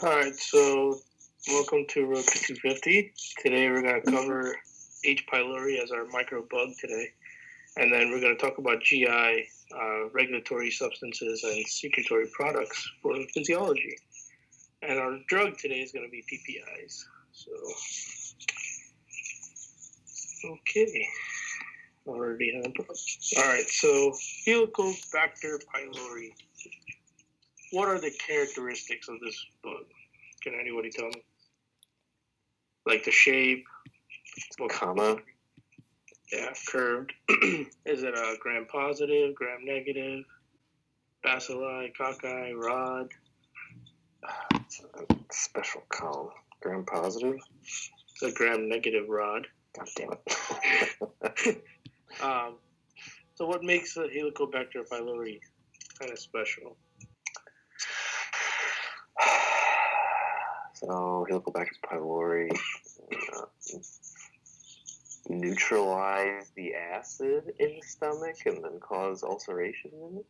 Alright, so welcome to Road to 250. Today we're going to cover H. pylori as our microbug today. And then we're going to talk about GI, regulatory substances, and secretory products for physiology. And our drug today is going to be PPIs. So, okay. Already have it. Alright, so Helicobacter pylori. What are the characteristics of this bug? Can anybody tell me? Like the shape? Comma. Yeah, curved. Is it a gram-positive, gram-negative, bacilli, cocci, rod? Special column. Gram-positive? It's a gram-negative rod. God damn it. So what makes the Helicobacter pylori kind of special? So Helicobacter pylori neutralize the acid in the stomach and then cause ulceration in it?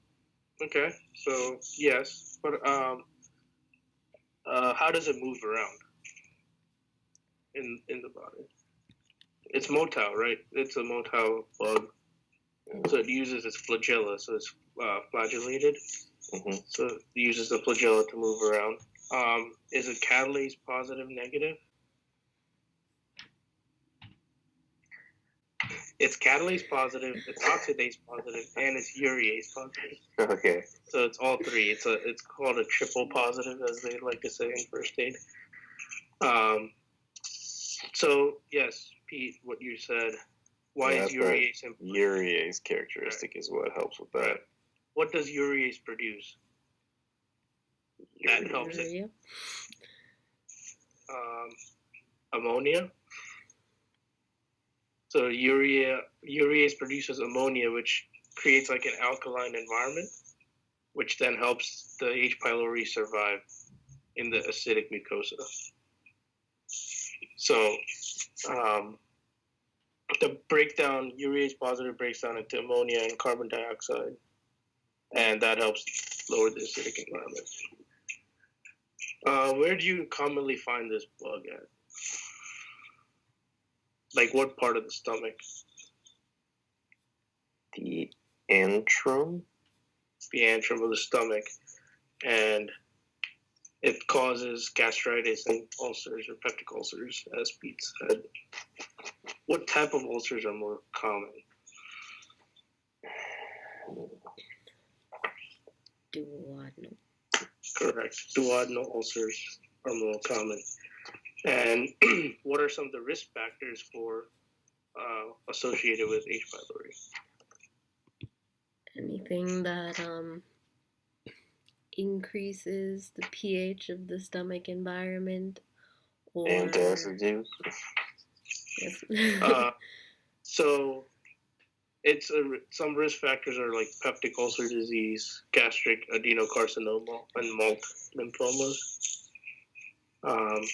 Okay, so yes, but how does it move around in the body? It's motile, right? It's a motile bug. So it uses its flagella, so it's flagellated. Mm-hmm. So it uses the flagella to move around. Is it catalase positive, negative? It's catalase positive, it's oxidase positive, and it's urease positive. Okay. So it's all three. It's called a triple positive, as they like to say in first aid. So yes, Pete, what you said. Why is urease important? Urease characteristic is what helps with that. Right. What does urease produce? That helps it. Ammonia. So urease produces ammonia, which creates like an alkaline environment, which then helps the H. pylori survive in the acidic mucosa. So the breakdown, urease positive breaks down into ammonia and carbon dioxide, and that helps lower the acidic environment. Where do you commonly find this bug at? Like what part of the stomach? The antrum? The antrum of the stomach. And it causes gastritis and ulcers or peptic ulcers, as Pete said. What type of ulcers are more common? Duodenal. Correct. Duodenal ulcers are more common. And what are some of the risk factors for associated with H. pylori? Anything that increases the pH of the stomach environment, or antacid. Yes. So it's some risk factors are like peptic ulcer disease, gastric adenocarcinoma, and MALT lymphomas.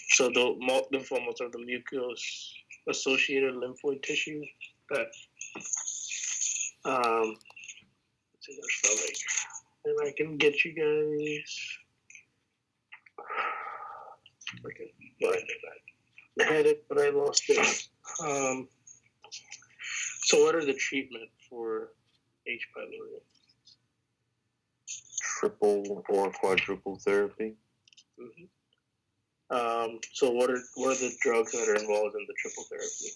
So the MALT lymphomas are the mucus-associated lymphoid tissue that it's in their stomach. And I can get you guys. I can find it. I had it, but I lost it. So what are the treatment for H. pylori? Triple or quadruple therapy. Mm-hmm. So what are the drugs that are involved in the triple therapy?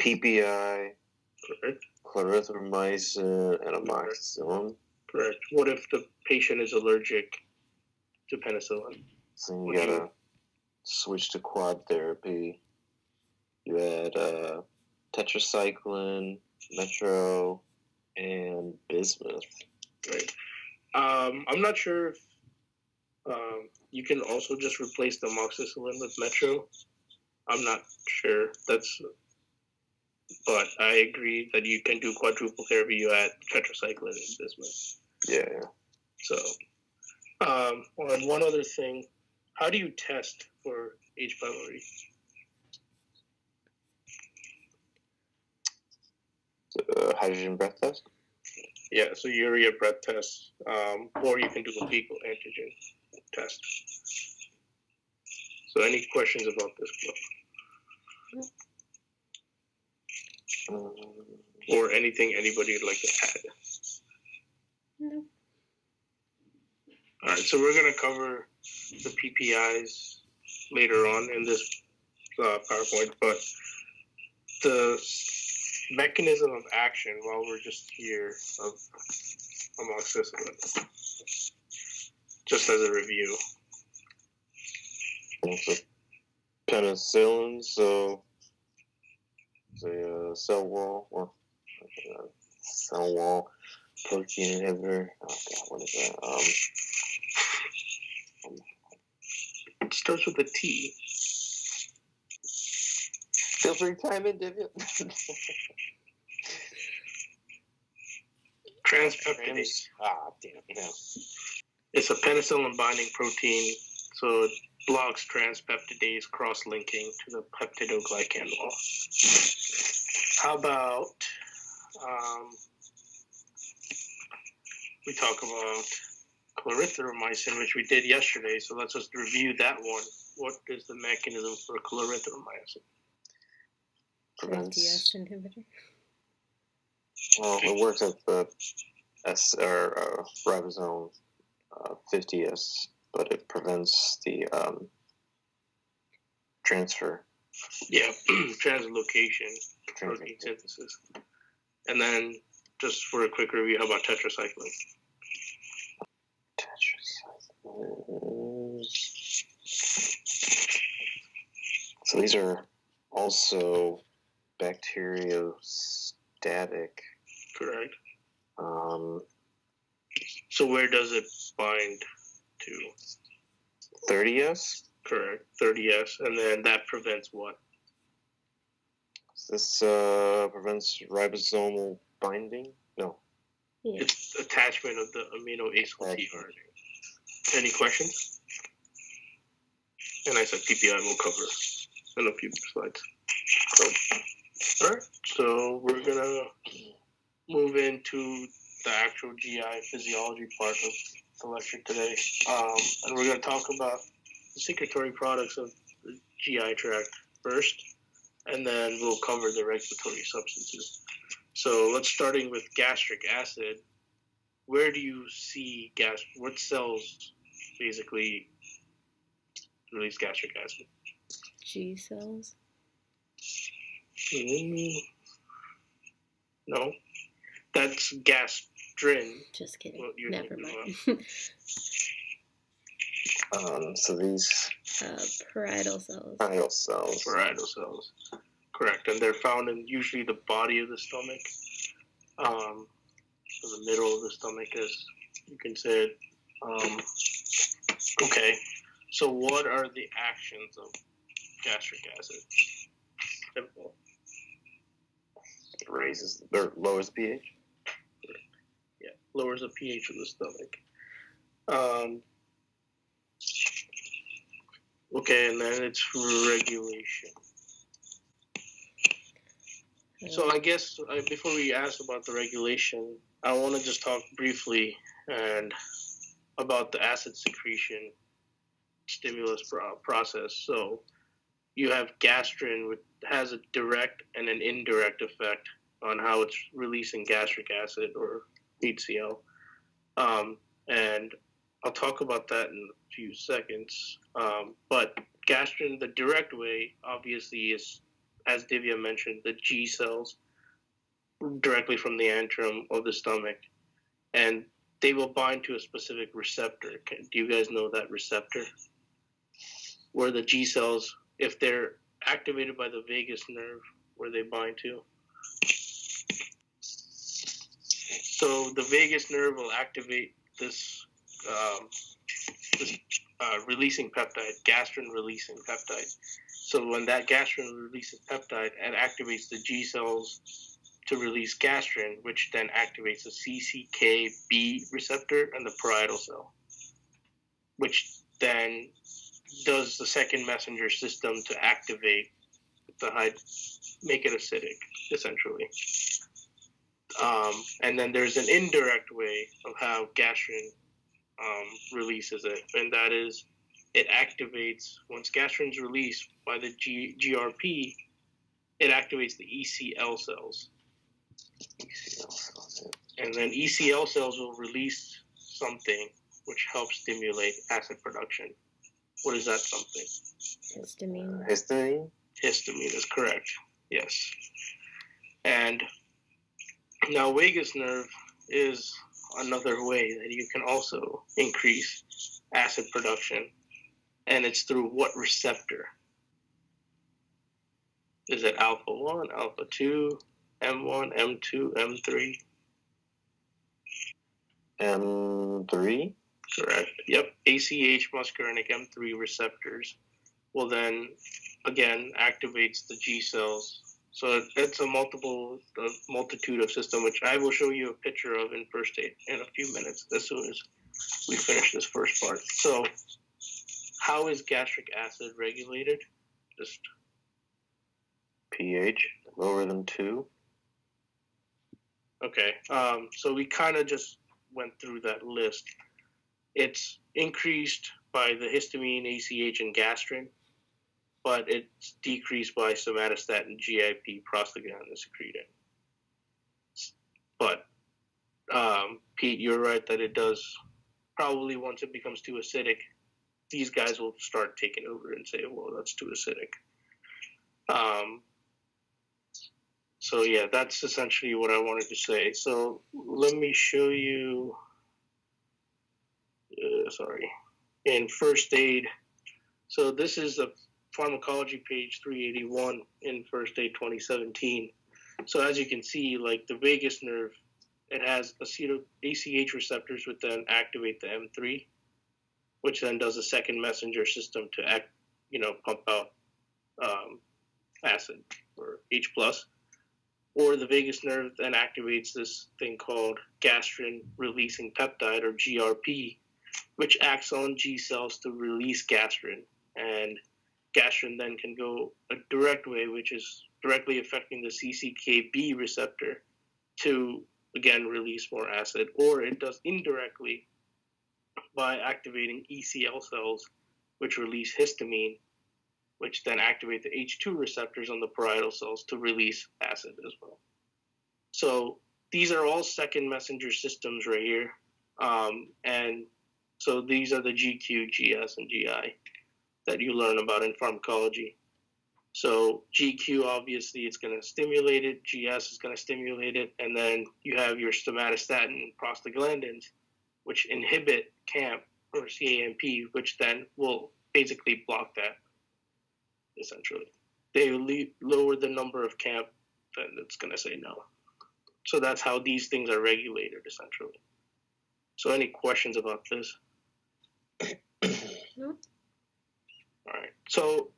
PPI, Correct. clarithromycin, and amoxicillin. Correct. What if the patient is allergic to penicillin? So you gotta switch to quad therapy. You add tetracycline, metro, and bismuth. Right. I'm not sure if you can also just replace the amoxicillin with metro. I'm not sure. But I agree that you can do quadruple therapy. You add tetracycline and bismuth. Yeah. So, on one other thing, how do you test for H. pylori? Hydrogen breath test? Yeah, so urea breath test, or you can do a fecal antigen test. So any questions about this book? Or anything anybody would like to add? No. All right, so we're going to cover the PPIs later on in this PowerPoint, but the mechanism of action while we're just here of amoxicillin, just as a review. So penicillin, so the cell wall protein inhibitor. Oh god, what is that? It starts with a T. Feel free to time in, Divya. Transpeptidase. Damn, yeah. It's a penicillin binding protein, so it blocks transpeptidase cross-linking to the peptidoglycan wall. How about we talk about clarithromycin, which we did yesterday, so let's just review that one. What is the mechanism for clarithromycin? LDS inhibitor. Well, it works at the ribosome 50S, but it prevents the transfer. Yeah, translocation, protein synthesis. And then, just for a quick review, how about tetracycline? So these are also bacteriostatic. Correct. So where does it bind to? 30S? Correct, 30S, and then that prevents what? This prevents ribosomal binding? No. Yeah. It's attachment of the amino acyl tRNA. Any questions? And I said PPI will cover in a few slides. So, all right, so we're gonna move into the actual GI physiology part of the lecture today, and we're gonna talk about the secretory products of the GI tract first, and then we'll cover the regulatory substances. So let's starting with gastric acid. Where do you see what cells basically release gastric acid? G cells. No, that's gastrin. Just kidding. What you're Never thinking mind. So these Parietal cells. parietal cells. Parietal cells. Correct, and they're found in usually the body of the stomach. So the middle of the stomach, as you can say it. Okay, so what are the actions of gastric acid? Simple. It raises or lowers the pH. Yeah, lowers the pH of the stomach. Okay, and then it's regulation. So I guess before we ask about the regulation, I want to just talk briefly about the acid secretion stimulus process. So you have gastrin, which has a direct and an indirect effect on how it's releasing gastric acid or HCl. And I'll talk about that in a few seconds. But gastrin, the direct way, obviously, is, as Divya mentioned, the G cells directly from the antrum of the stomach. And they will bind to a specific receptor. Do you guys know that receptor? Where the G cells, if they're activated by the vagus nerve, where they bind to. So the vagus nerve will activate this releasing peptide, gastrin releasing peptide. So when that gastrin releases peptide, it activates the G cells to release gastrin, which then activates the CCKB receptor and the parietal cell, which then does the second messenger system to activate make it acidic, essentially. And then there's an indirect way of how gastrin releases it, and that is it activates, once gastrin's released by the GRP, it activates the ECL cells. And then ECL cells will release something which helps stimulate acid production. What is that something? Histamine. Histamine? Histamine is correct, yes. And now vagus nerve is another way that you can also increase acid production, and it's through what receptor? Is it alpha 1, alpha 2, M1, M2, M3? M3? Correct. Yep. ACH muscarinic M3 receptors will then again activates the G cells. So it's a multitude of system, which I will show you a picture of in first aid in a few minutes as soon as we finish this first part. So how is gastric acid regulated? Just pH lower than 2. okay. So we kind of just went through that list. It's increased by the histamine, ACH, and gastrin, but it's decreased by somatostatin, GIP, prostaglandin, secretin. But Pete, you're right that it does probably, once it becomes too acidic, these guys will start taking over and say, well, that's too acidic. So yeah, that's essentially what I wanted to say. So let me show you, in first aid. So this is a pharmacology page 381 in first aid 2017. So as you can see, like the vagus nerve, it has ACH receptors which then activate the M3, which then does a second messenger system to pump out acid or H+. Or the vagus nerve then activates this thing called gastrin releasing peptide, or GRP, which acts on G cells to release gastrin. And gastrin then can go a direct way, which is directly affecting the CCKB receptor to, again, release more acid. Or it does indirectly by activating ECL cells, which release histamine, which then activate the H2 receptors on the parietal cells to release acid as well. So these are all second messenger systems right here. And so these are the GQ, GS, and GI that you learn about in pharmacology. So GQ, obviously, it's going to stimulate it. GS is going to stimulate it. And then you have your somatostatin and prostaglandins, which inhibit CAMP or CAMP, which then will basically block that. Essentially, they lower the number of CAMP, then it's going to say no. So that's how these things are regulated, essentially. So any questions about this? Nope. All right. So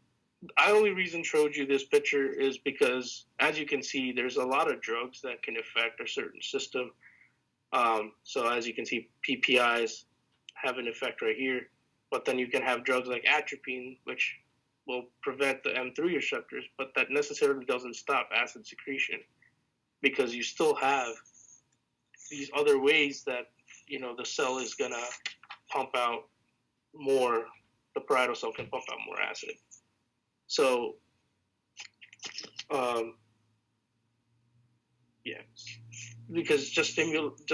I only reason showed you this picture is because, as you can see, there's a lot of drugs that can affect a certain system. So as you can see, PPIs have an effect right here, but then you can have drugs like atropine, which will prevent the M3 receptors, but that necessarily doesn't stop acid secretion, because you still have these other ways that, the cell is going to pump out more, the parietal cell can pump out more acid. So, because just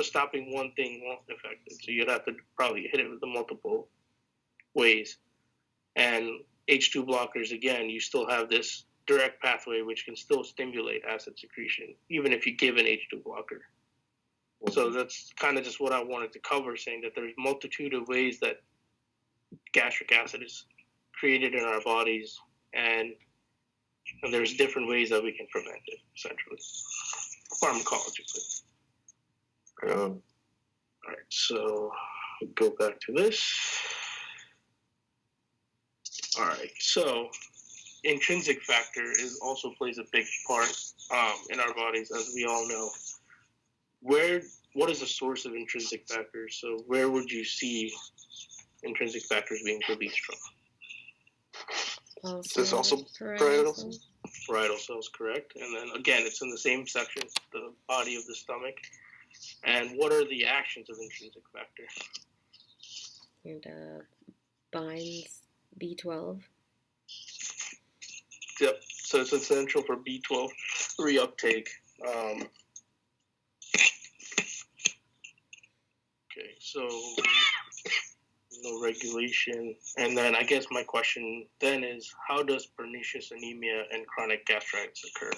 stopping one thing won't affect it. So you'd have to probably hit it with the multiple ways. And H2 blockers, again, you still have this direct pathway which can still stimulate acid secretion, even if you give an H2 blocker. So that's kind of just what I wanted to cover, saying that there's a multitude of ways that gastric acid is created in our bodies, and there's different ways that we can prevent it, essentially, pharmacologically. All right, so go back to this. All right, so intrinsic factor also plays a big part in our bodies, as we all know. What is the source of intrinsic factors? So where would you see intrinsic factors being released from? Is this also parietal? parietal cells, correct? And then again, it's in the same section, the body of the stomach. And what are the actions of intrinsic factor? It binds B12. Yep. So it's essential for B12 reuptake. Okay, so no regulation. And then I guess my question then is, how does pernicious anemia and chronic gastritis occur?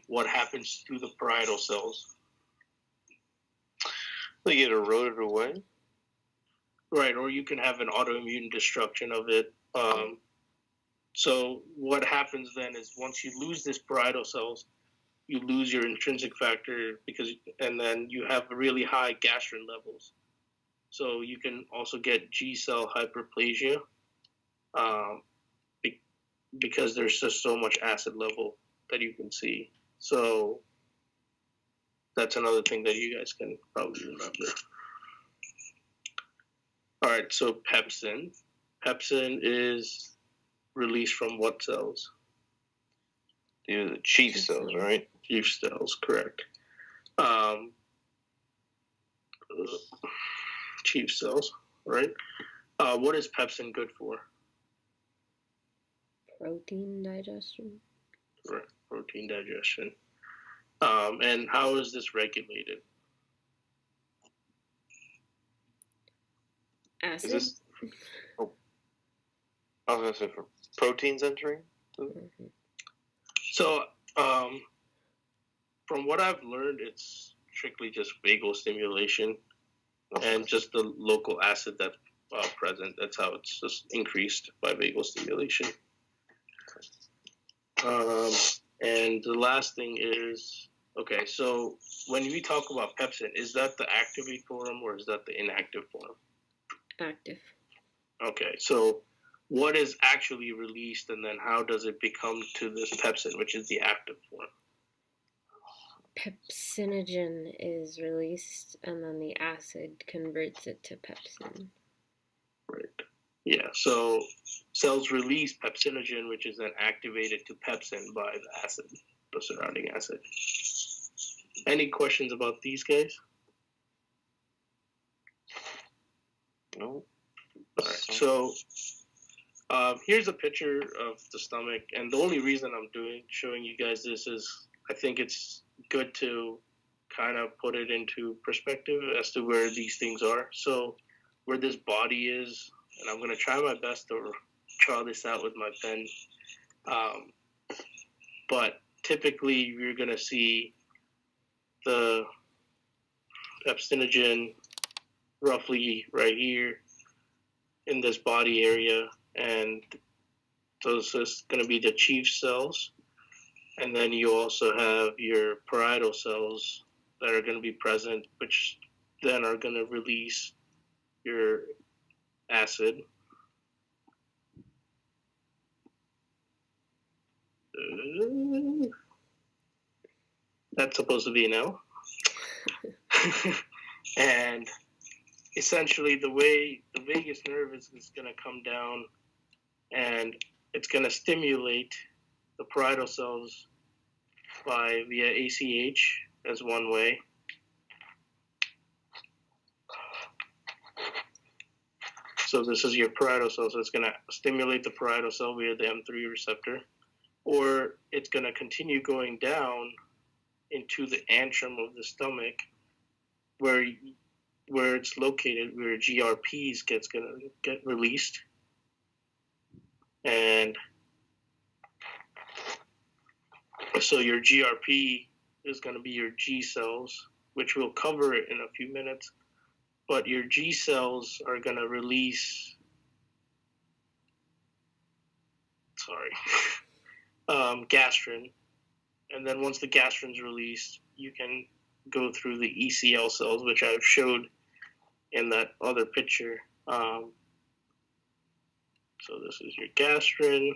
What happens to the parietal cells? They get eroded away. Right, or you can have an autoimmune destruction of it. So what happens then is once you lose this parietal cells, you lose your intrinsic factor and then you have really high gastrin levels. So you can also get G cell hyperplasia because there's just so much acid level that you can see. So that's another thing that you guys can probably remember. All right, so pepsin. Pepsin is released from what cells? These are the chief cells, right? Chief cells, correct. Chief cells, right? What is pepsin good for? Protein digestion. Right, protein digestion. And how is this regulated? Acid. Is this? Oh, I was gonna say for proteins entering. Mm-hmm. So, from what I've learned, it's strictly just vagal stimulation and just the local acid that's present. That's how it's just increased by vagal stimulation. And the last thing is, okay, so when we talk about pepsin, is that the activate form or is that the inactive form? Active. Okay, so what is actually released and then how does it become to this pepsin, which is the active form? Pepsinogen is released and then the acid converts it to pepsin. Right. Yeah, so cells release pepsinogen, which is then activated to pepsin by the acid, the surrounding acid. Any questions about these guys? No. All right, so here's a picture of the stomach, and the only reason I'm showing you guys this is I think it's good to kind of put it into perspective as to where these things are. So where this body is, and I'm going to try my best to draw this out with my pen. But typically you're going to see the pepsinogen roughly right here in this body area, and those are going to be the chief cells. And then you also have your parietal cells that are going to be present, which then are going to release your acid. That's supposed to be an L. And essentially the way the vagus nerve is going to come down and it's going to stimulate the parietal cells via ACH as one way. So this is your parietal cell, so it's going to stimulate the parietal cell via the M3 receptor, or it's going to continue going down into the antrum of the stomach where it's located, where GRPs going to get released. And so your GRP is going to be your G cells, which we'll cover it in a few minutes. But your G cells are going to release, gastrin. And then once the gastrin's released, you can go through the ECL cells, which I've showed in that other picture. So this is your gastrin.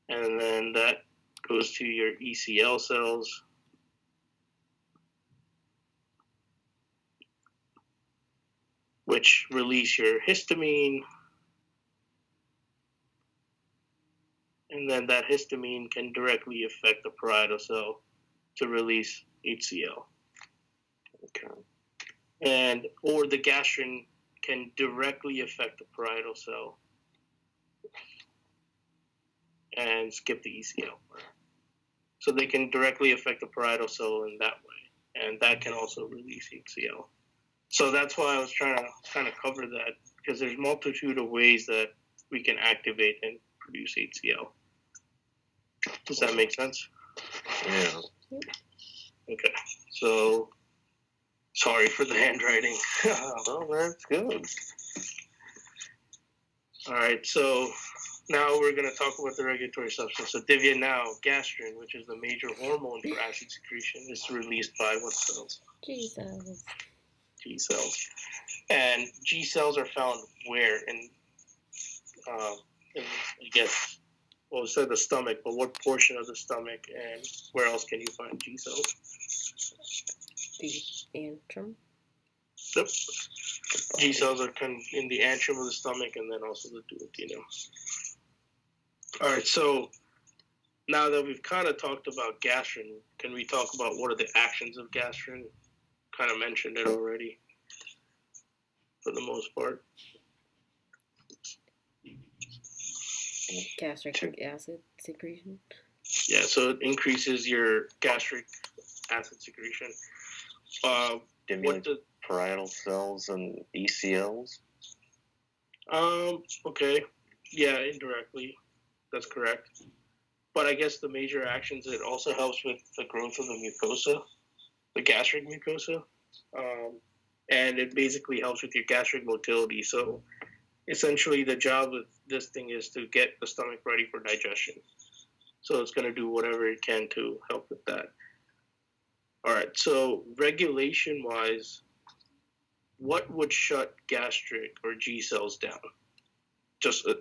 And then that goes to your ECL cells. Which release your histamine. And then that histamine can directly affect the parietal cell to release HCl. Okay. And or the gastrin can directly affect the parietal cell and skip the ECL. So they can directly affect the parietal cell in that way, and that can also release HCl. So that's why I was trying to kind of cover that, because there's multitude of ways that we can activate and produce HCl. Does that make sense? Yeah. Okay. So sorry for the handwriting. Oh, that's good. All right. So now we're going to talk about the regulatory substance. So Divya, now gastrin, which is the major hormone for acid secretion, is released by what cells? G cells. G cells. And G cells are found where? In I guess, well, it said the stomach, but what portion of the stomach, and where else can you find G cells? The antrum. Yep. G cells are in the antrum of the stomach, and then also the duodenum. All right, so now that we've kind of talked about gastrin, can we talk about what are the actions of gastrin? Kind of mentioned it already, for the most part. Gastric acid secretion. Yeah, so it increases your gastric acid secretion. Stimulate parietal cells and ECLs. Okay. Yeah, indirectly. That's correct. But I guess the major actions, it also helps with the growth of the mucosa, the gastric mucosa. And it basically helps with your gastric motility. So essentially the job of this thing is to get the stomach ready for digestion. So it's going to do whatever it can to help with that. All right, so regulation-wise, what would shut gastric or G cells down? Just a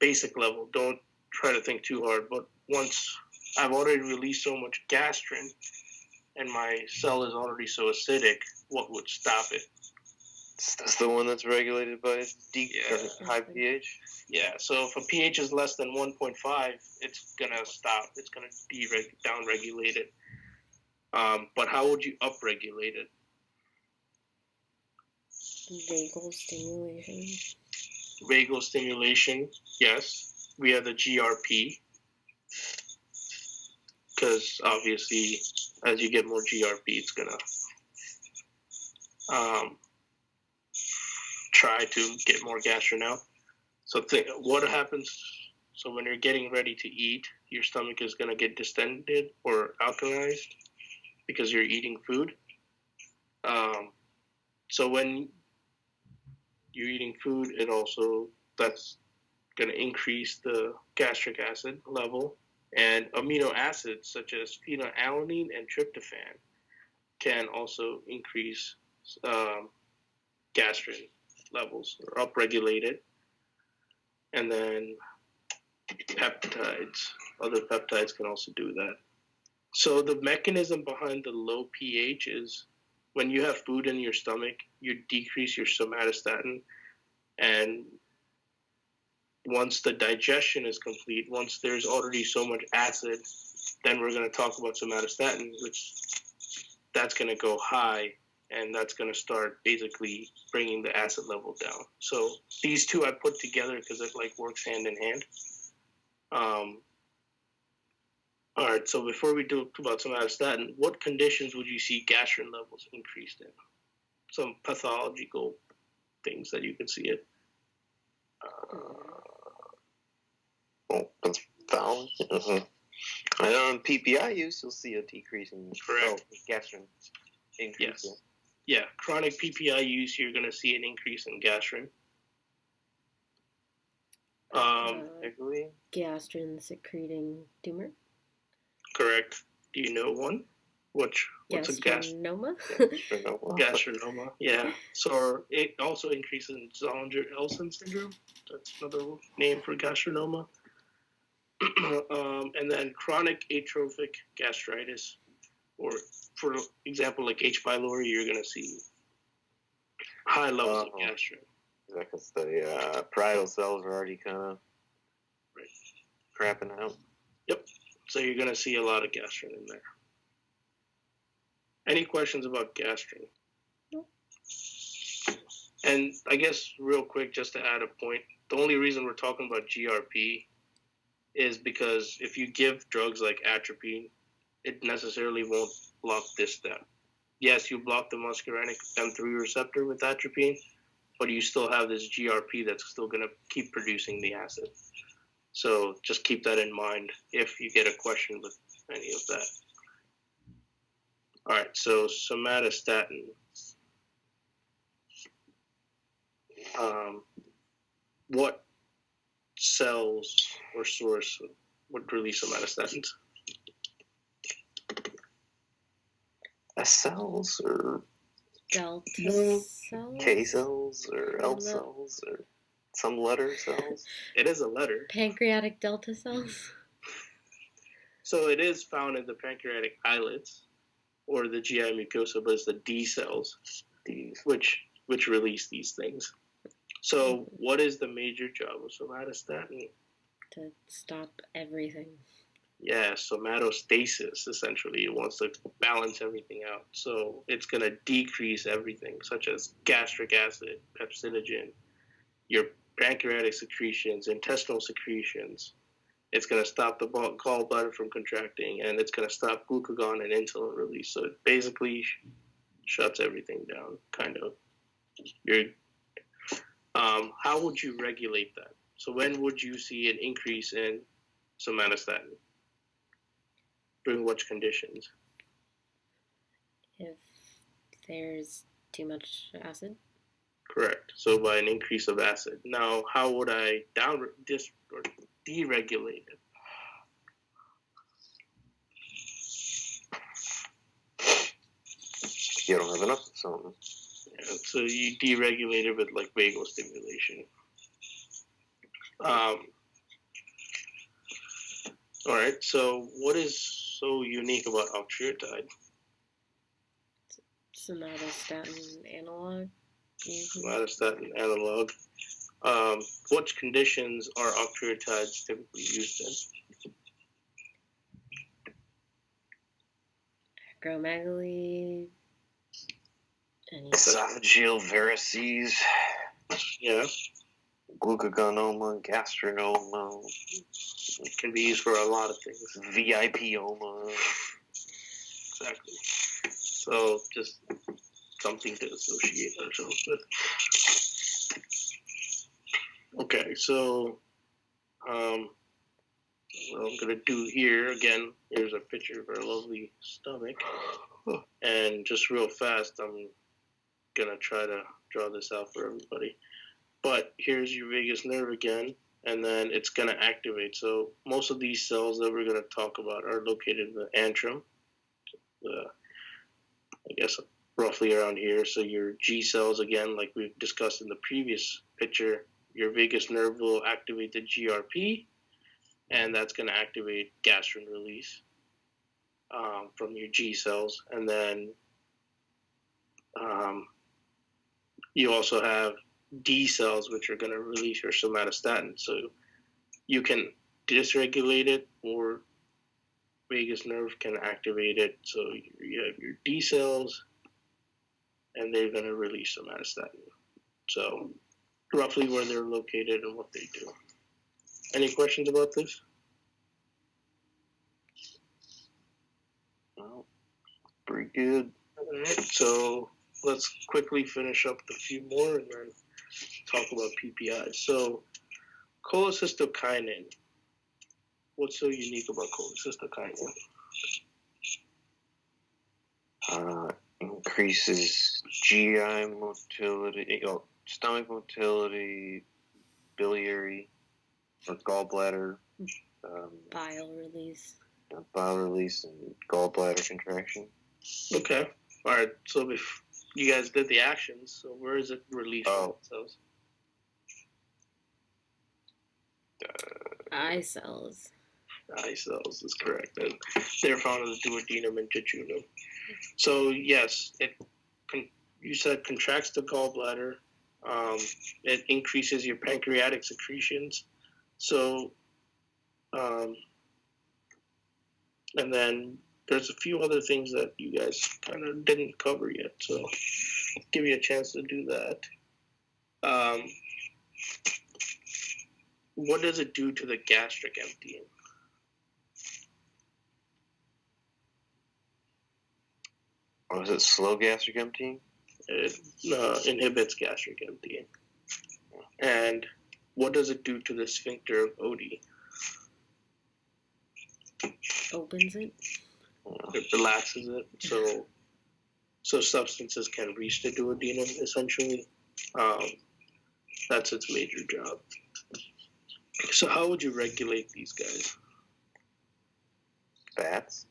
basic level. Don't try to think too hard. But once I've already released so much gastrin and my cell is already so acidic, what would stop it? That's the one that's regulated by high pH? Yeah, so if a pH is less than 1.5, it's going to stop. It's going to be down-regulated. But how would you upregulate it? Vagal stimulation. Vagal stimulation, yes. We have the GRP. Because obviously, as you get more GRP, it's going to try to get more gastrin out. So what happens, so when you're getting ready to eat, your stomach is going to get distended or alkalized because you're eating food. So when you're eating food, it also, that's going to increase the gastric acid level. And amino acids such as phenylalanine and tryptophan can also increase gastrin levels or upregulate it. And then peptides, other peptides can also do that. So the mechanism behind the low pH is when you have food in your stomach, you decrease your somatostatin. And once the digestion is complete, once there's already so much acid, then we're going to talk about somatostatin, which that's going to go high, and that's going to start basically bringing the acid level down. So these two I put together because it like works hand in hand. All right, so before we talk about somatostatin, what conditions would you see gastrin levels increased in? Some pathological things that you can see it. Well, that's found. I know in PPI use, you'll see a decrease in gastrin. Increase, yes. Yeah, chronic PPI use, you're going to see an increase in gastrin. Gastrin secreting tumor. Correct. Do you know one? What's Gastrinoma? Gastrinoma, yeah. So it also increases in Zollinger-Ellison syndrome. That's another name for gastrinoma. And then chronic atrophic gastritis, or for example, like H. pylori, you're going to see high levels of gastrin. Because the parietal cells are already kind of crapping out. Yep. So you're going to see a lot of gastrin in there. Any questions about gastrin? Nope. And I guess real quick, just to add a point, the only reason we're talking about GRP is because if you give drugs like atropine, it necessarily won't block this step. Yes, you block the muscarinic M3 receptor with atropine, but you still have this GRP that's still going to keep producing the acid. So just keep that in mind if you get a question with any of that. All right, so somatostatin. What cells or source would release somatostatins? S cells or Delta cells? K cells or L cells or some letter cells? It is a letter. Pancreatic delta cells? So it is found in the pancreatic islets or the GI mucosa, but it's the D cells, which release these things. So what is the major job of somatostatin? To stop everything. Yeah, somatostasis, essentially. It wants to balance everything out. So it's going to decrease everything, such as gastric acid, pepsinogen, your pancreatic secretions, intestinal secretions. It's going to stop the gallbladder from contracting, and it's going to stop glucagon and insulin release. So it basically shuts everything down, kind of. How would you regulate that? So when would you see an increase in somatostatin? During which conditions? If there's too much acid? Correct. So by an increase of acid. Now, how would I deregulate it? You don't have enough of something. Yeah, so you deregulate it with like vagal stimulation. All right. So what is so unique about octreotide? Somatostatin analog? Somatostatin analog. What conditions are octreotides typically used in? Acromegaly? Esophageal varices. Yeah. Glucagonoma, gastrinoma. It can be used for a lot of things. VIPoma. Exactly. So just something to associate ourselves with. Okay, so what I'm gonna do here again. Here's a picture of our lovely stomach, and just real fast, I'm gonna try to draw this out for everybody. But here's your vagus nerve again, and then it's gonna activate. So most of these cells that we're gonna talk about are located in the antrum. I guess roughly around here. So your G cells, again, like we've discussed in the previous picture, your vagus nerve will activate the GRP, and that's going to activate gastrin release from your G cells. And then you also have D cells, which are going to release your somatostatin. So you can dysregulate it, or vagus nerve can activate it. So you have your D cells, and they're going to release somatostatin. So roughly where they're located and what they do. Any questions about this? Well, pretty good. All right, so let's quickly finish up the few more and then talk about PPIs. So cholecystokinin. What's so unique about cholecystokinin? Increases GI motility, stomach motility, biliary or gallbladder, Bile release. bile release, and gallbladder contraction. Okay. All right. So if you guys did the actions, so where is it released from cells? Eye cells. Eye cells is correct. And they're found in the duodenum and jejunum. So yes, you said contracts the gallbladder. It increases your pancreatic secretions. So And then there's a few other things that you guys kind of didn't cover yet, so I'll give you a chance to do that. What does it do to the gastric emptying? Or is it slow gastric emptying? It inhibits gastric emptying. And what does it do to the sphincter of Oddi? Opens it. It relaxes it, so substances can reach the duodenum, essentially. That's its major job. So how would you regulate these guys? Fats?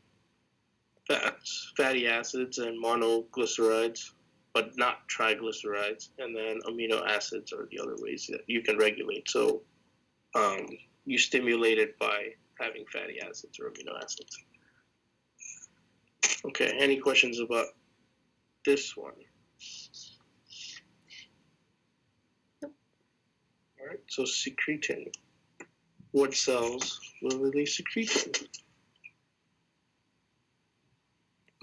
Fats, fatty acids, and monoglycerides, but not triglycerides. And then amino acids are the other ways that you can regulate. So you stimulate it by having fatty acids or amino acids. Okay, any questions about this one? Nope. All right, so secretin. What cells will release secretin?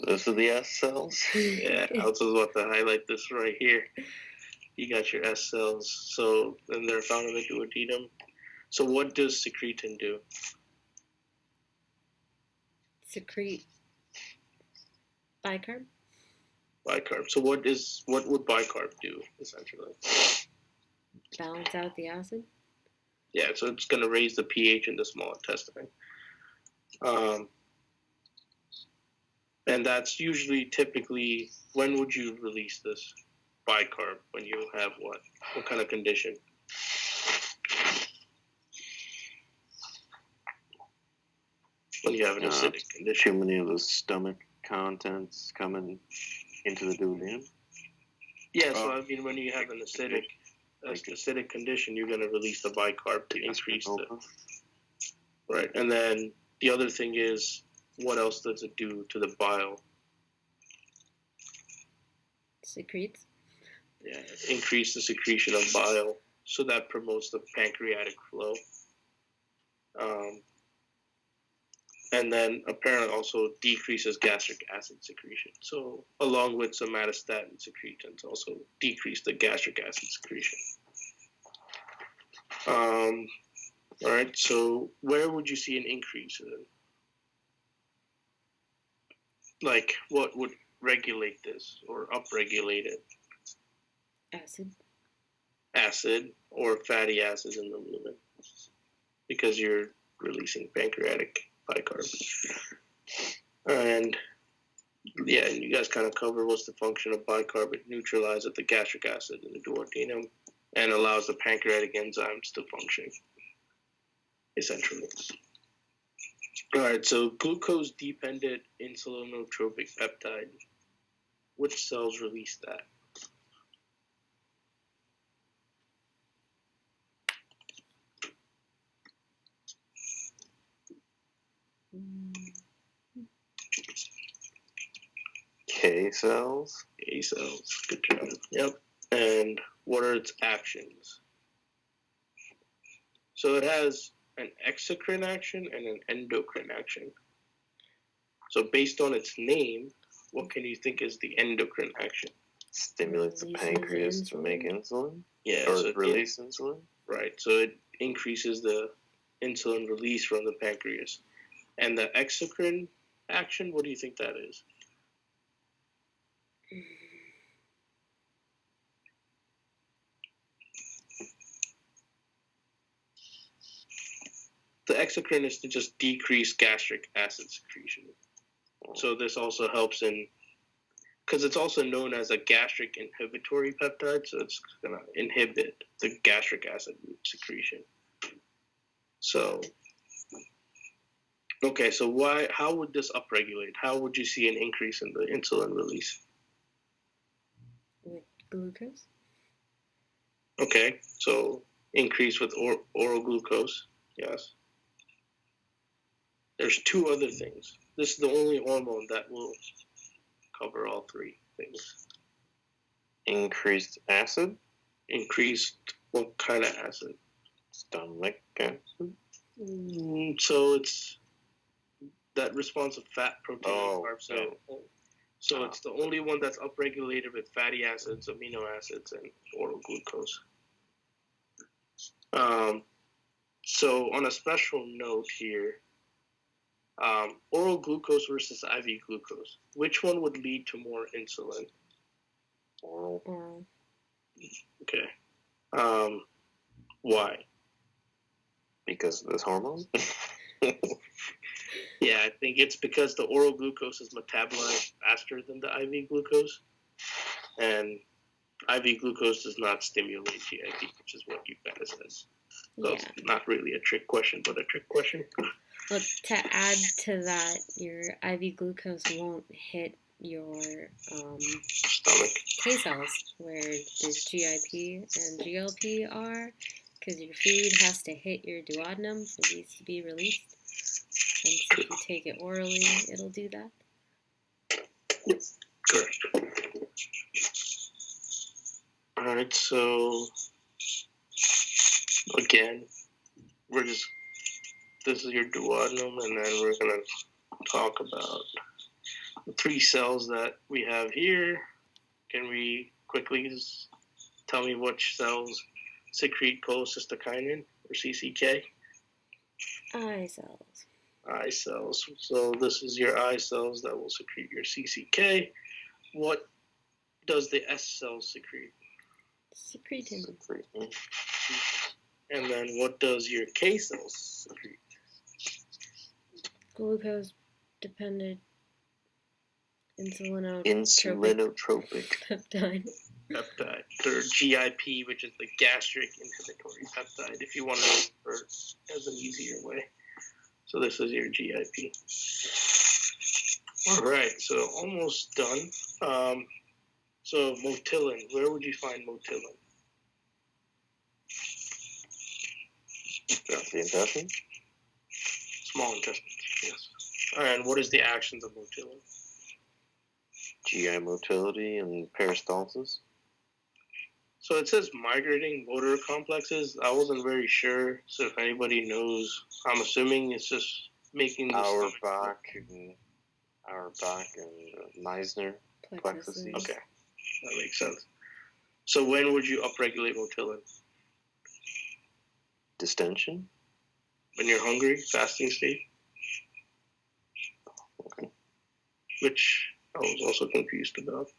Those are the S cells? Yeah, I was about to highlight this right here. You got your S cells, so then they're found in the duodenum. So what does secretin do? Secrete bicarb. Bicarb. So what would bicarb do, essentially? Balance out the acid. Yeah, so it's going to raise the pH in the small intestine. And that's usually, typically, when would you release this bicarb? When you have what? What kind of condition? When you have an acidic condition. Too many of the stomach contents coming into the duodenum. Yeah, so I mean, when you have an acidic condition, you're going to release the bicarb to increase the... Right, and then the other thing is, what else does it do to the bile? Secretes. Yeah, increase the secretion of bile, so that promotes the pancreatic flow. And then apparently also decreases gastric acid secretion. So along with somatostatin secretins, also decrease the gastric acid secretion. All right, so where would you see an increase in? Like, what would regulate this or upregulate it? Acid. Acid or fatty acids in the lumen, because you're releasing pancreatic bicarb. And yeah, and you guys kind of cover what's the function of bicarb. It neutralizes the gastric acid in the duodenum and allows the pancreatic enzymes to function, essentially. All right, so glucose-dependent insulinotropic peptide. Which cells release that? K cells. K cells. Good job. Yep. And what are its actions? So it has an exocrine action and an endocrine action. So based on its name, what can you think is the endocrine action? Stimulates the pancreas to make insulin? Yeah. Or so release insulin? Right. So it increases the insulin release from the pancreas. And the exocrine action, what do you think that is? The exocrine is to just decrease gastric acid secretion. So this also helps in, because it's also known as a gastric inhibitory peptide, so it's going to inhibit the gastric acid secretion. So, okay, so how would this upregulate? How would you see an increase in the insulin release? With glucose. Okay, so increase with oral glucose, yes. There's two other things. This is the only hormone that will cover all three things. Increased acid? Increased what kind of acid? Stomach acid? So it's that responsive fat, protein, and carbs. So it's the only one that's upregulated with fatty acids, amino acids, and oral glucose. So on a special note here, oral glucose versus IV glucose, which one would lead to more insulin? Oral. Okay. Why? Because of this hormone? Yeah, I think it's because the oral glucose is metabolized faster than the IV glucose, and IV glucose does not stimulate GIP, which is what you guys said. So it's not really a trick question, but a trick question. Well, to add to that, your IV glucose won't hit your Stomach. K cells, where this GIP and GLP are, because your food has to hit your duodenum for these to be released. And so if you take it orally, it'll do that. Yep, correct. Alright, so again, this is your duodenum, and then we're going to talk about the 3 cells that we have here. Can we quickly just tell me which cells secrete cholecystokinin, or CCK? Eye cells. Eye cells. So this is your eye cells that will secrete your CCK. What does the S cell secrete? Secretin. And then what does your K cells secrete? Glucose-dependent insulinotropic peptide. Or GIP, which is the gastric inhibitory peptide, if you want to refer as an easier way. So this is your GIP. All right, so almost done. So motilin, where would you find motilin? The intestine? Small intestine, yes. And what is the actions of motilin? GI motility and peristalsis. So it says migrating motor complexes. I wasn't very sure, so if anybody knows, I'm assuming it's just making the Auerbach and Meissner plexuses. Okay, that makes sense. So when would you upregulate motilin? Distension? When you're hungry, fasting state? Okay. Which I was also confused about.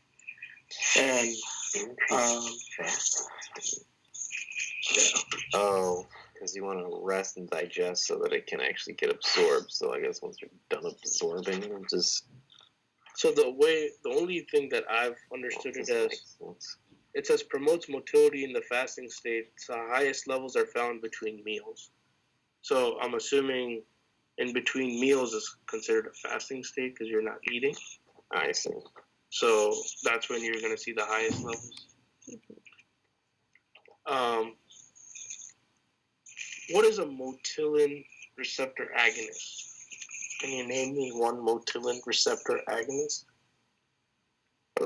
And yeah. Oh, because you want to rest and digest so that it can actually get absorbed. So I guess once you're done absorbing, it'll just. So the only thing that I've understood it as, it says promotes motility in the fasting state. So highest levels are found between meals. So I'm assuming in between meals is considered a fasting state because you're not eating. I see. So that's when you're going to see the highest levels. What is a motilin receptor agonist? Can you name me one motilin receptor agonist? The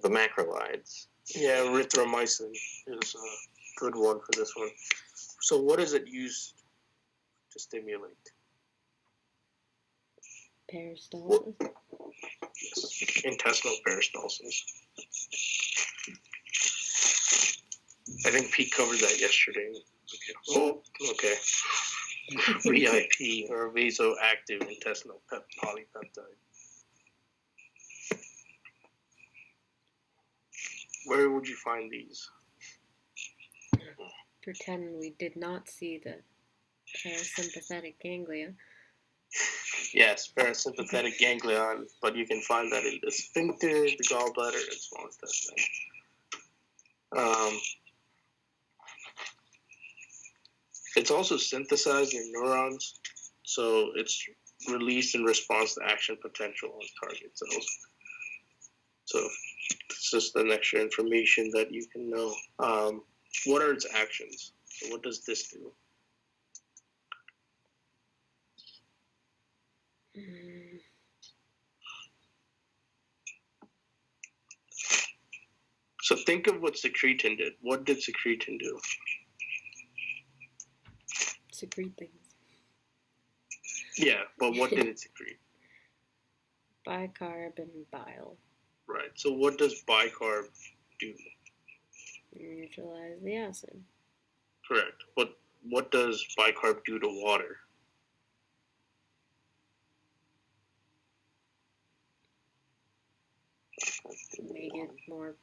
macrolides. Yeah, erythromycin is a good one for this one. So what is it used to stimulate? Peristalsis? Yes, intestinal peristalsis. I think Pete covered that yesterday. Oh, okay. VIP, or vasoactive intestinal polypeptide. Where would you find these? Pretend we did not see the parasympathetic ganglia. Yes, parasympathetic ganglion, but you can find that in the sphincter, the gallbladder, and small intestine. It's also synthesized in neurons, so it's released in response to action potential on target cells. So it's just an extra information that you can know. What are its actions? So what does this do? So think of what secretin did. What did secretin do? secrete things. Yeah, but what did it secrete? Bicarb and bile. Right. So what does bicarb do? Neutralize the acid. Correct. What does bicarb do to water? Make it more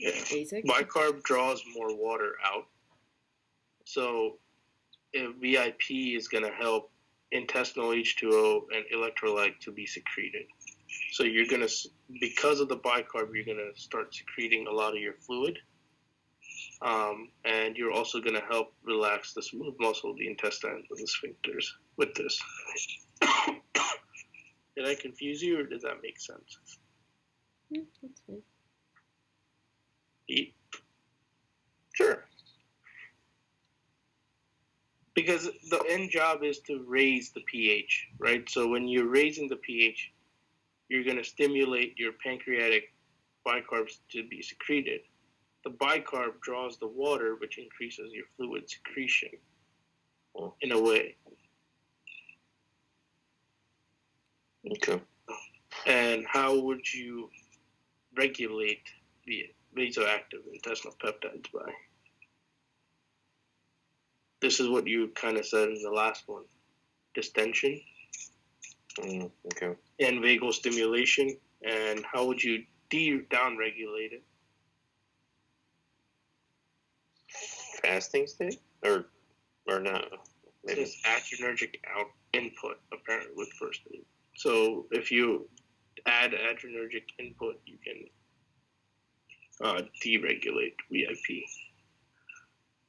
Yeah. basic. Bicarb draws more water out. So if VIP is going to help intestinal H2O and electrolyte to be secreted. So you're going to, because of the bicarb, you're going to start secreting a lot of your fluid. And you're also going to help relax the smooth muscle of the intestines and the sphincters with this. Did I confuse you, or does that make sense? That's fine. Pete? Sure. Because the end job is to raise the pH, right? So when you're raising the pH, you're going to stimulate your pancreatic bicarbs to be secreted. The bicarb draws the water, which increases your fluid secretion in a way. Okay. And how would you regulate the vasoactive intestinal peptides by? This is what you kind of said in the last one. Distension. Okay. And vagal stimulation. And how would you downregulate it? Fasting state? Or not? Maybe. It's adrenergic input, apparently, with first aid. So if you add adrenergic input, you can deregulate VIP.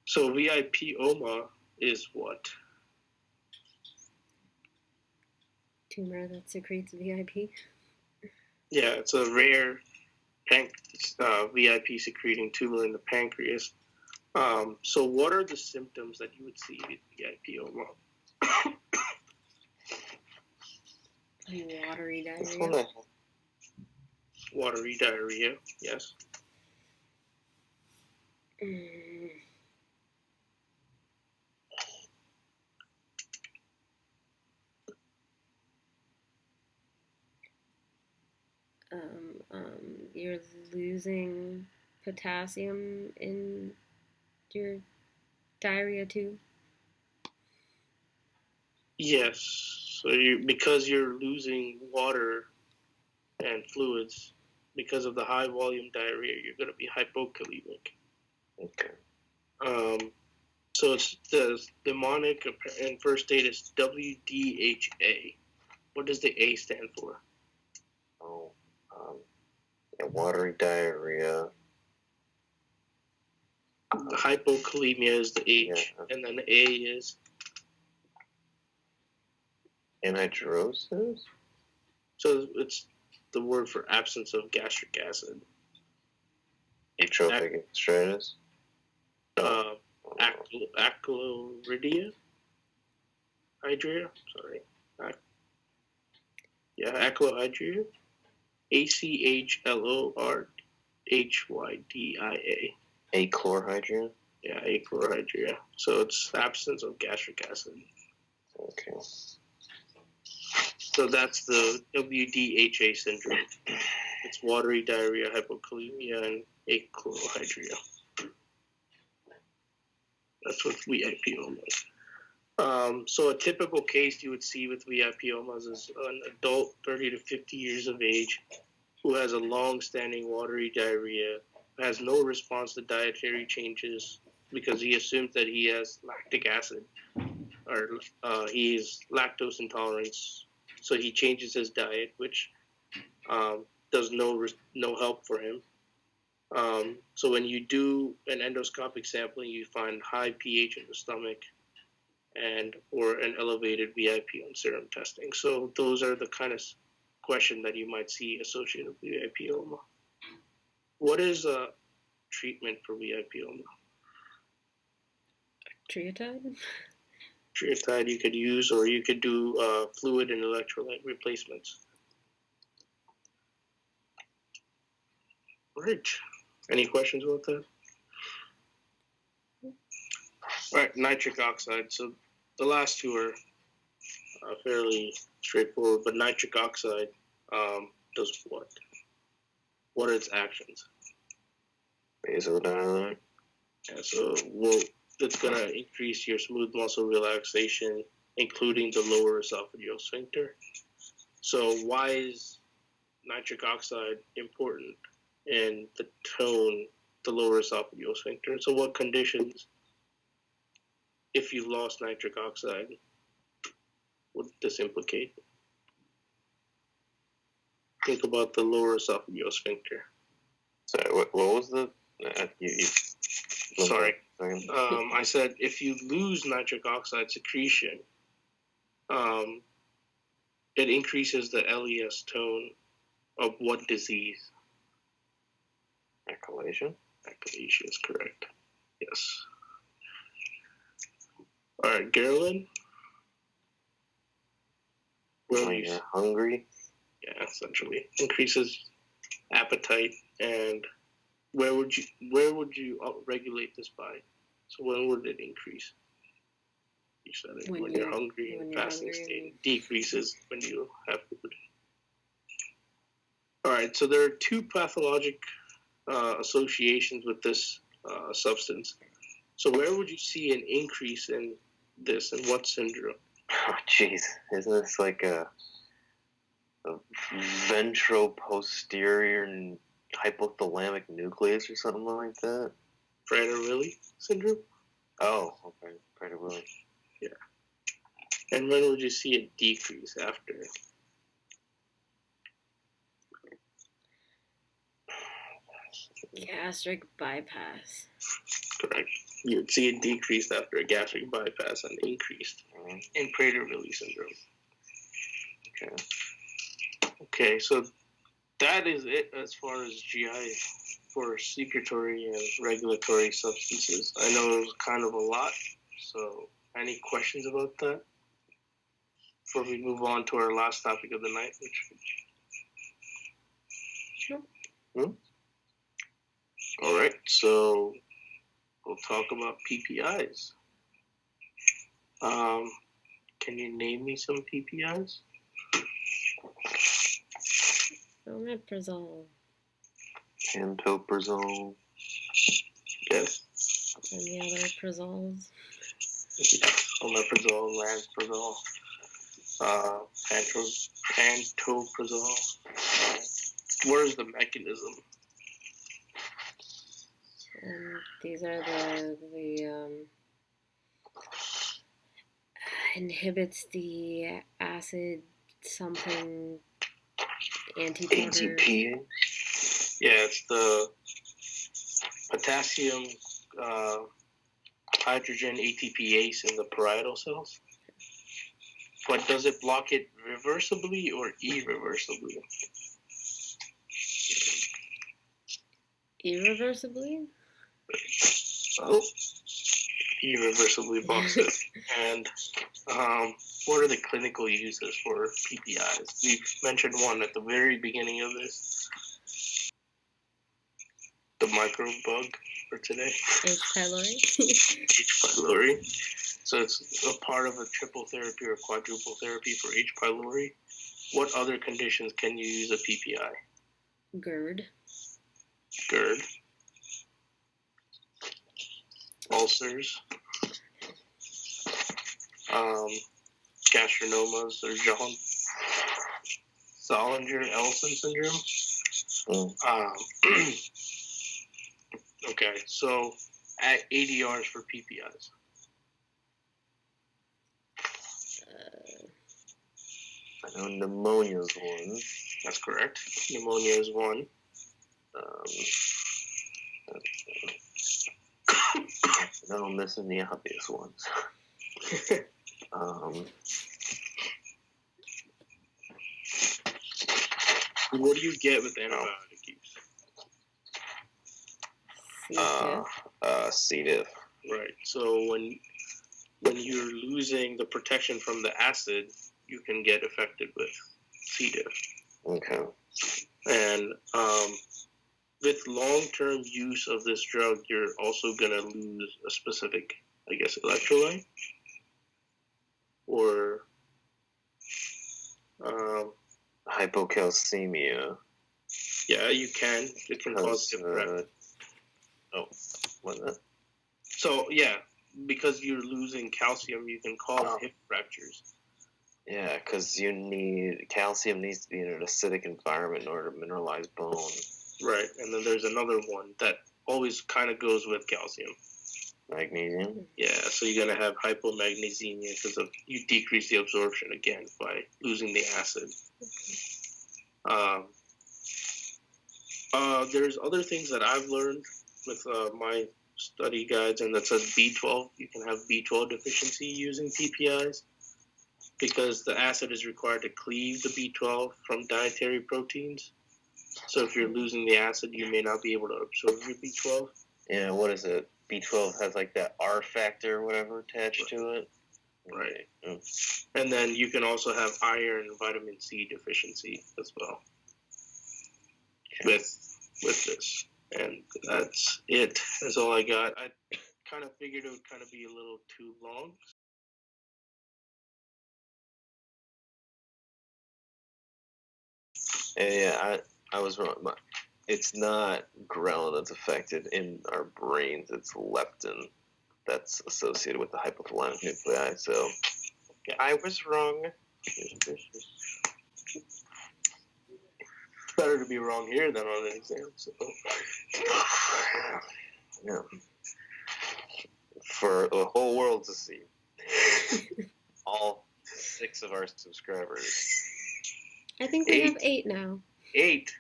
So VIP-OMA is what? Tumor that secretes VIP. Yeah, it's a rare VIP secreting tumor in the pancreas. So what are the symptoms that you would see with VIP-OMA? Watery diarrhea. Watery diarrhea, yes. You're losing potassium in your diarrhea too. Yes. So because you're losing water and fluids, because of the high volume diarrhea, you're going to be hypokalemic. Okay. So it's the mnemonic in first aid is WDHA. What does the A stand for? Watery diarrhea. The hypokalemia is the H, and then the A is Anhydrosis? So it's the word for absence of gastric acid. Atrophic gastritis? Achlorhydria? Sorry. Achlorhydria. ACHLORHYDIA. Achlorhydria? Yeah, achlorhydria. So it's absence of gastric acid. Okay. So that's the WDHA syndrome. It's watery diarrhea, hypokalemia, and achlorhydria. That's what VIP-OMA is. So a typical case you would see with VIP-OMAs is an adult 30 to 50 years of age who has a long-standing watery diarrhea, has no response to dietary changes because he assumes that he has lactic acid or he is lactose intolerance. So he changes his diet, which does no help for him. So when you do an endoscopic sampling, you find high pH in the stomach or an elevated VIP on serum testing. So those are the kind of question that you might see associated with VIP-OMA. What is a treatment for VIP-OMA? Triotide? Triotide you could use, or you could do fluid and electrolyte replacements. Right. Any questions about that? All right, nitric oxide. So the last two are fairly straightforward, but nitric oxide does what? What are its actions? Vasodilate. Yeah, so it's going to increase your smooth muscle relaxation, including the lower esophageal sphincter. So why is nitric oxide important in the tone, the lower esophageal sphincter? So what conditions, if you've lost nitric oxide, would this implicate? Think about the lower esophageal sphincter. Sorry, what was the... Sorry. I said if you lose nitric oxide secretion, it increases the LES tone of what disease? Echolation? Echolation is correct. Yes. All right, Gerlin. When you're hungry? Yeah, essentially. Increases appetite, and where would you regulate this by? So when would it increase? You said it when you're hungry and fasting state. It decreases when you have food. All right, so there are two pathologic associations with this substance. So where would you see an increase in this, and what syndrome? Oh, jeez. Isn't this like a ventral-posterior hypothalamic nucleus or something like that? Prader-Willi syndrome? Oh, okay. Prader-Willi. Yeah. And when would you see a decrease after? Gastric bypass. Correct. You would see a decrease after a gastric bypass and increased in Prader-Willi syndrome. Okay. Okay, so that is it as far as GI for secretory and regulatory substances. I know it was kind of a lot, so any questions about that? Before we move on to our last topic of the night, All right, so we'll talk about PPIs. Can you name me some PPIs? Omeprazole. Pantoprazole. Yes. And the other prazoles. Omeprazole, lansoprazole, pantoprazole. What is the mechanism? These are the inhibits the acid something antiporter. ATP. Yeah, it's the potassium hydrogen ATPase in the parietal cells. But does it block it reversibly or irreversibly? Irreversibly? Oh, irreversibly blocks it. And what are the clinical uses for PPIs? We've mentioned one at the very beginning of this. The microbe bug for today. H. pylori. H. pylori. So it's a part of a triple therapy or quadruple therapy for H. pylori. What other conditions can you use a PPI? GERD. GERD. Ulcers. Gastrinomas or Zollinger-Ellison syndrome. Okay, so at ADRs for PPIs. I know pneumonia is one. That's correct. Pneumonia is one. No, I'm missing the obvious ones. What do you get with antibiotic use? C. diff. Right. So when you're losing the protection from the acid, you can get affected with C. diff. Okay. And with long-term use of this drug, you're also going to lose a specific, I guess, electrolyte. or Hypocalcemia. yeah, you can. It can cause hip fractures. What's that? So yeah, because you're losing calcium, you can cause hip fractures. Yeah, because calcium needs to be in an acidic environment in order to mineralize bone. Right, and then there's another one that always kind of goes with calcium. Magnesium? Yeah, so you're going to have hypomagnesemia because you decrease the absorption again by losing the acid. There's other things that I've learned with my study guides, and that says B12. You can have B12 deficiency using PPIs because the acid is required to cleave the B12 from dietary proteins. So if you're losing the acid, you may not be able to absorb your B12. Yeah, what is it? B12 has like that R factor or whatever attached to it. Right. And then you can also have iron and vitamin C deficiency as well with this. And that's it. That's all I got. I kind of figured it would kind of be a little too long. Yeah, I was wrong. It's not ghrelin that's affected in our brains. It's leptin that's associated with the hypothalamic nuclei. So I was wrong. It's better to be wrong here than on an exam. So. Yeah. For the whole world to see. All 6 of our subscribers. I think we have 8 now. 8.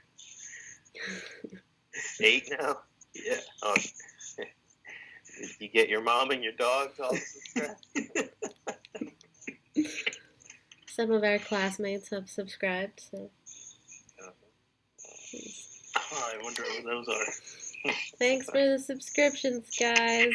8 now? Yeah. Oh. Did you get your mom and your dog to all subscribe? Some of our classmates have subscribed, so. I wonder what those are. Thanks for the subscriptions, guys.